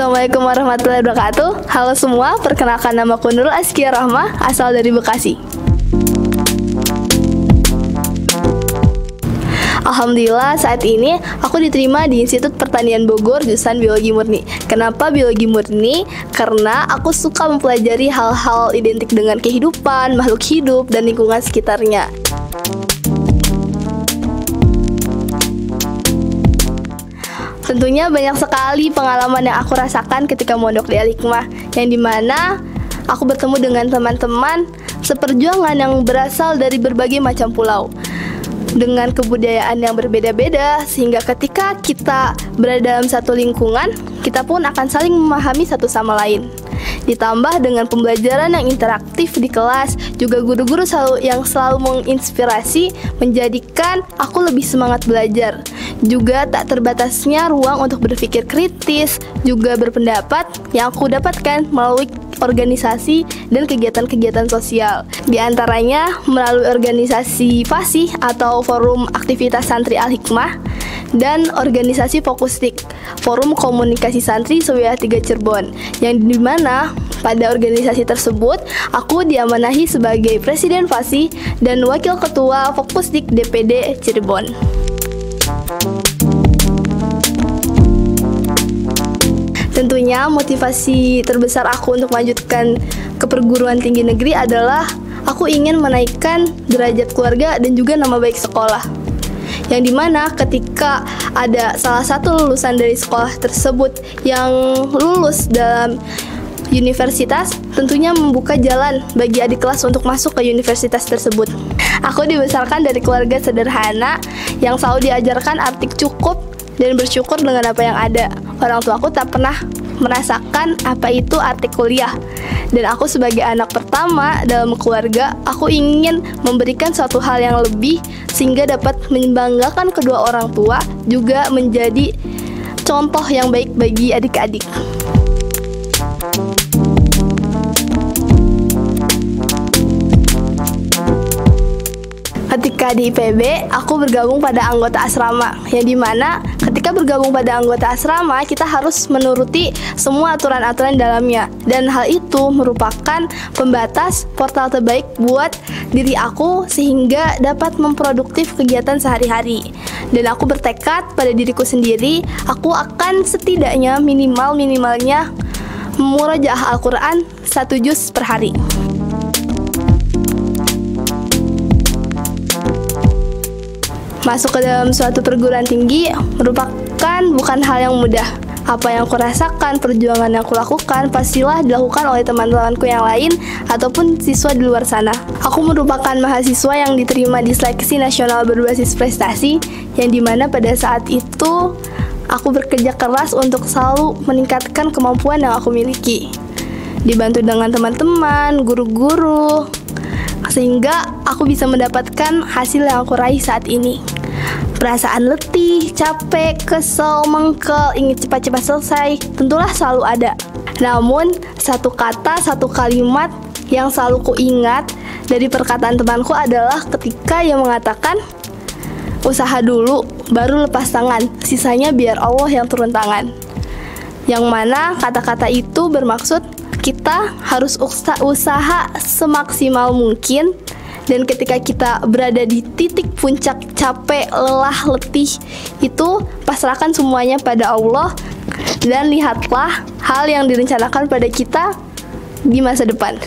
Assalamualaikum warahmatullahi wabarakatuh. Halo semua, perkenalkan namaku Nurul Askia Rahma, asal dari Bekasi. Alhamdulillah saat ini aku diterima di Institut Pertanian Bogor jurusan Biologi Murni. Kenapa Biologi Murni? Karena aku suka mempelajari hal-hal identik dengan kehidupan, makhluk hidup, dan lingkungan sekitarnya. Tentunya banyak sekali pengalaman yang aku rasakan ketika mondok di Al-Hikmah, yang dimana aku bertemu dengan teman-teman seperjuangan yang berasal dari berbagai macam pulau dengan kebudayaan yang berbeda-beda, sehingga ketika kita berada dalam satu lingkungan, kita pun akan saling memahami satu sama lain. Ditambah dengan pembelajaran yang interaktif di kelas, juga guru-guru yang selalu menginspirasi, menjadikan aku lebih semangat belajar. Juga tak terbatasnya ruang untuk berpikir kritis, juga berpendapat yang aku dapatkan melalui organisasi dan kegiatan-kegiatan sosial. Di antaranya melalui organisasi FASI atau Forum Aktivitas Santri Al-Hikmah, dan organisasi Fokustik, Forum Komunikasi Santri Sewilayah 3 Cirebon, yang dimana pada organisasi tersebut aku diamanahi sebagai Presiden FASI dan Wakil Ketua Fokustik DPD Cirebon. Tentunya motivasi terbesar aku untuk melanjutkan ke perguruan tinggi negeri adalah aku ingin menaikkan derajat keluarga dan juga nama baik sekolah. Yang dimana ketika ada salah satu lulusan dari sekolah tersebut yang lulus dalam universitas, tentunya membuka jalan bagi adik kelas untuk masuk ke universitas tersebut. Aku dibesarkan dari keluarga sederhana yang selalu diajarkan arti cukup dan bersyukur dengan apa yang ada. Orang tua aku tak pernah merasakan apa itu arti kuliah. Dan aku sebagai anak pertama dalam keluarga, aku ingin memberikan suatu hal yang lebih sehingga dapat membanggakan kedua orang tua, juga menjadi contoh yang baik bagi adik-adik. Ketika di IPB, aku bergabung pada anggota asrama, yang dimana ketika bergabung pada anggota asrama, kita harus menuruti semua aturan-aturan dalamnya. Dan hal itu merupakan pembatas portal terbaik buat diri aku sehingga dapat memproduktif kegiatan sehari-hari. Dan aku bertekad pada diriku sendiri, aku akan setidaknya minimalnya murojaah Al-Quran 1 juz per hari. Masuk ke dalam suatu perguruan tinggi merupakan bukan hal yang mudah. Apa yang aku rasakan, perjuangan yang aku lakukan, pastilah dilakukan oleh teman-temanku yang lain ataupun siswa di luar sana. Aku merupakan mahasiswa yang diterima di seleksi nasional berbasis prestasi, yang dimana pada saat itu aku bekerja keras untuk selalu meningkatkan kemampuan yang aku miliki. Dibantu dengan teman-teman, guru-guru, sehingga aku bisa mendapatkan hasil yang aku raih saat ini. Perasaan letih, capek, kesel, mengkel, ingin cepat-cepat selesai, tentulah selalu ada. Namun, satu kata, satu kalimat yang selalu kuingat dari perkataan temanku adalah ketika ia mengatakan, usaha dulu, baru lepas tangan, sisanya biar Allah yang turun tangan. Yang mana kata-kata itu bermaksud kita harus usaha semaksimal mungkin, dan ketika kita berada di titik puncak capek, lelah, letih, itu pasrahkan semuanya pada Allah dan lihatlah hal yang direncanakan pada kita di masa depan.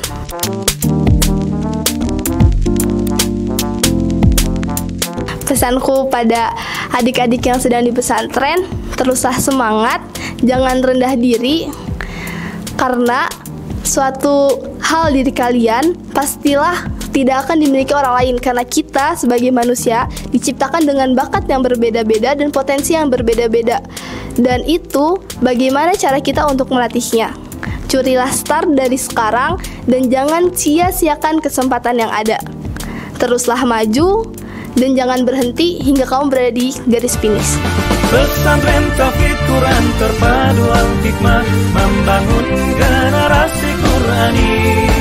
Pesanku pada adik-adik yang sedang di pesantren, teruslah semangat, jangan rendah diri, karena suatu hal diri kalian pastilah tidak akan dimiliki orang lain, karena kita sebagai manusia diciptakan dengan bakat yang berbeda-beda dan potensi yang berbeda-beda. Dan itu bagaimana cara kita untuk melatihnya. Curilah start dari sekarang dan jangan sia-siakan kesempatan yang ada. Teruslah maju dan jangan berhenti hingga kamu berada di garis finish. Pesantren Tauhid Quran terpadu Al-Hikmah membangun generasi Qurani.